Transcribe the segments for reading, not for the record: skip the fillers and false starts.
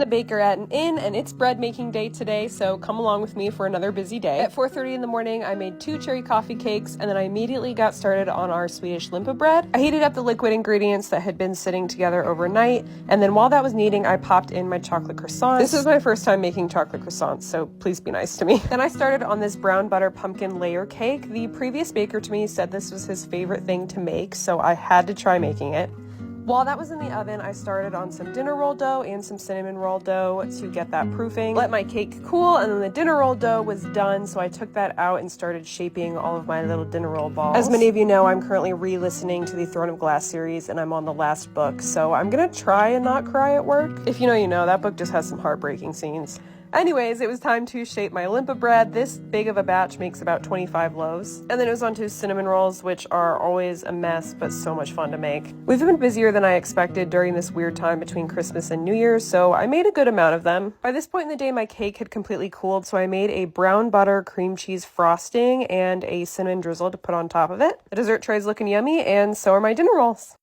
The baker at an inn, and it's bread making day today, so come along with me for another busy day. At 4:30 in the morning, I made 2 cherry coffee cakes, and then I immediately got started on our Swedish limpa bread. I heated up the liquid ingredients that had been sitting together overnight, and then while that was kneading, I popped in my chocolate croissants. This is my first time making chocolate croissants, so please be nice to me. Then I started on this brown butter pumpkin layer cake. The previous baker to me said this was his favorite thing to make, so I had to try making it. While that was in the oven, I started on some dinner roll dough and some cinnamon roll dough to get that proofing. Let my cake cool, and then the dinner roll dough was done, so I took that out and started shaping all of my little dinner roll balls. As many of you know, I'm currently re-listening to the Throne of Glass series, and I'm on the last book, so I'm gonna try and not cry at work. If you know, you know, that book just has some heartbreaking scenes. Anyways, it was time to shape my limpa bread. This big of a batch makes about 25 loaves. And then it was onto cinnamon rolls, which are always a mess, but so much fun to make. We've been busier than I expected during this weird time between Christmas and New Year's, so I made a good amount of them. By this point in the day, my cake had completely cooled, so I made a brown butter cream cheese frosting and a cinnamon drizzle to put on top of it. The dessert tray is looking yummy, and so are my dinner rolls.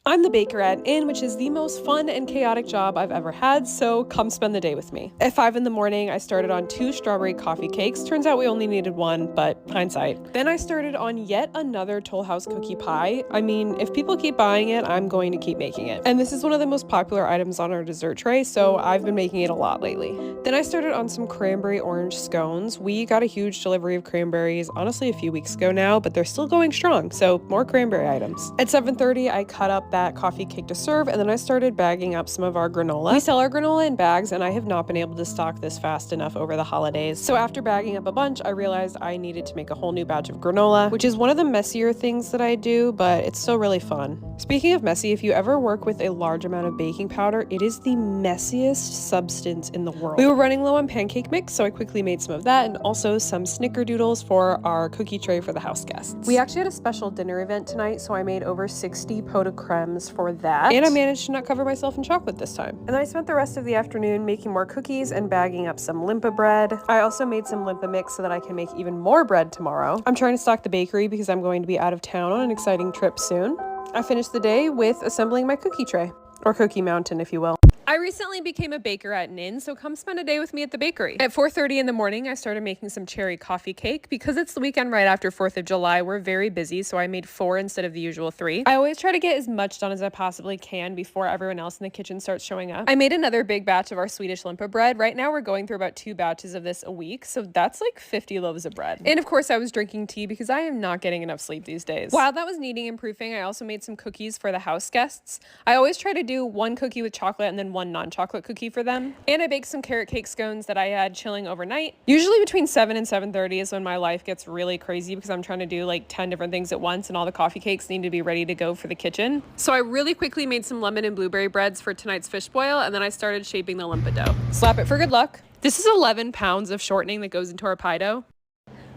I'm the baker at an inn, which is the most fun and chaotic job I've ever had, so come spend the day with me. At 5 in the morning, I started on 2 strawberry coffee cakes. Turns out we only needed 1, but hindsight. Then I started on yet another Toll House cookie pie. I mean, if people keep buying it, I'm going to keep making it. And this is one of the most popular items on our dessert tray, so I've been making it a lot lately. Then I started on some cranberry orange scones. We got a huge delivery of cranberries, honestly a few weeks ago now, but they're still going strong, so more cranberry items. At 7:30, I cut up that coffee cake to serve, and then I started bagging up some of our granola. We sell our granola in bags, and I have not been able to stock this fast enough over the holidays. So after bagging up a bunch, I realized I needed to make a whole new batch of granola, which is one of the messier things that I do, but it's still really fun. Speaking of messy, if you ever work with a large amount of baking powder, it is the messiest substance in the world. We were running low on pancake mix, so I quickly made some of that, and also some snickerdoodles for our cookie tray for the house guests. We actually had a special dinner event tonight, so I made over 60 pot de cremes for that. And I managed to not cover myself in chocolate this time. And then I spent the rest of the afternoon making more cookies and bagging up some limpa bread. I also made some limpa mix so that I can make even more bread tomorrow. I'm trying to stock the bakery because I'm going to be out of town on an exciting trip soon. I finished the day with assembling my cookie tray, or cookie mountain if you will. I recently became a baker at an inn, so come spend a day with me at the bakery. At 4:30 in the morning, I started making some cherry coffee cake. Because it's the weekend right after 4th of July, we're very busy, so I made 4 instead of the usual 3. I always try to get as much done as I possibly can before everyone else in the kitchen starts showing up. I made another big batch of our Swedish limpa bread. Right now, we're going through about 2 batches of this a week, so that's like 50 loaves of bread. And of course, I was drinking tea because I am not getting enough sleep these days. While that was kneading and proofing, I also made some cookies for the house guests. I always try to do 1 cookie with chocolate and then 1 non-chocolate cookie for them. And I baked some carrot cake scones that I had chilling overnight. Usually between 7 and 7:30 is when my life gets really crazy because I'm trying to do like 10 different things at once and all the coffee cakes need to be ready to go for the kitchen. So I really quickly made some lemon and blueberry breads for tonight's fish boil, and then I started shaping the limpa dough. Slap it for good luck. This is 11 pounds of shortening that goes into our pie dough,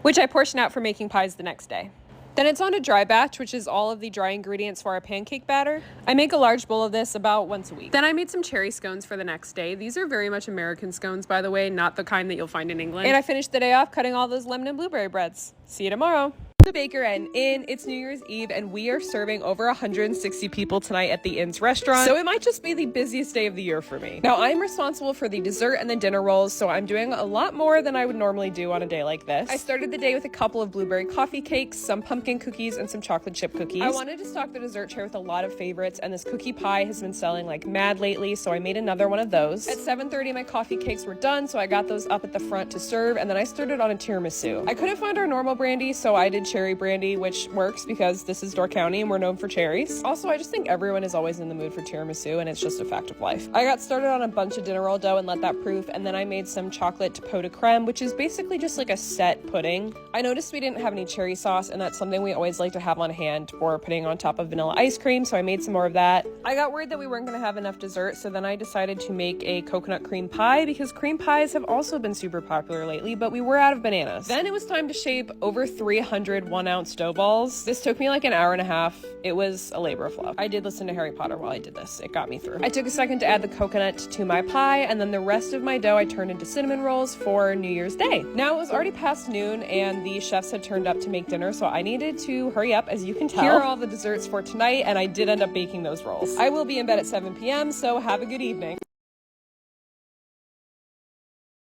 which I portion out for making pies the next day. Then it's on to dry batch, which is all of the dry ingredients for our pancake batter. I make a large bowl of this about once a week. Then I made some cherry scones for the next day. These are very much American scones, by the way, not the kind that you'll find in England. And I finished the day off cutting all those lemon and blueberry breads. See you tomorrow. The baker at an inn. It's New Year's Eve, and we are serving over 160 people tonight at the inn's restaurant, so it might just be the busiest day of the year for me. Now, I'm responsible for the dessert and the dinner rolls, so I'm doing a lot more than I would normally do on a day like this. I started the day with a couple of blueberry coffee cakes, some pumpkin cookies, and some chocolate chip cookies. I wanted to stock the dessert tray with a lot of favorites, and this cookie pie has been selling like mad lately, so I made another one of those. At 7:30, my coffee cakes were done, so I got those up at the front to serve, and then I started on a tiramisu. I couldn't find our normal brandy, so I did cherry brandy, which works because this is Door County and we're known for cherries. Also, I just think everyone is always in the mood for tiramisu, and it's just a fact of life. I got started on a bunch of dinner roll dough and let that proof, and then I made some chocolate pot de creme, which is basically just like a set pudding. I noticed we didn't have any cherry sauce, and that's something we always like to have on hand for putting on top of vanilla ice cream, so I made some more of that. I got worried that we weren't going to have enough dessert, so then I decided to make a coconut cream pie because cream pies have also been super popular lately, but we were out of bananas. Then it was time to shape over 300 1-ounce dough balls. This took me like an hour and a half. It was a labor of love. I did listen to Harry Potter while I did this. It got me through. I took a second to add the coconut to my pie, and then the rest of my dough I turned into cinnamon rolls for New Year's Day. Now it was already past noon, and the chefs had turned up to make dinner, so I needed to hurry up, as you can tell. Here are all the desserts for tonight, and I did end up baking those rolls. I will be in bed at 7 p.m., so have a good evening.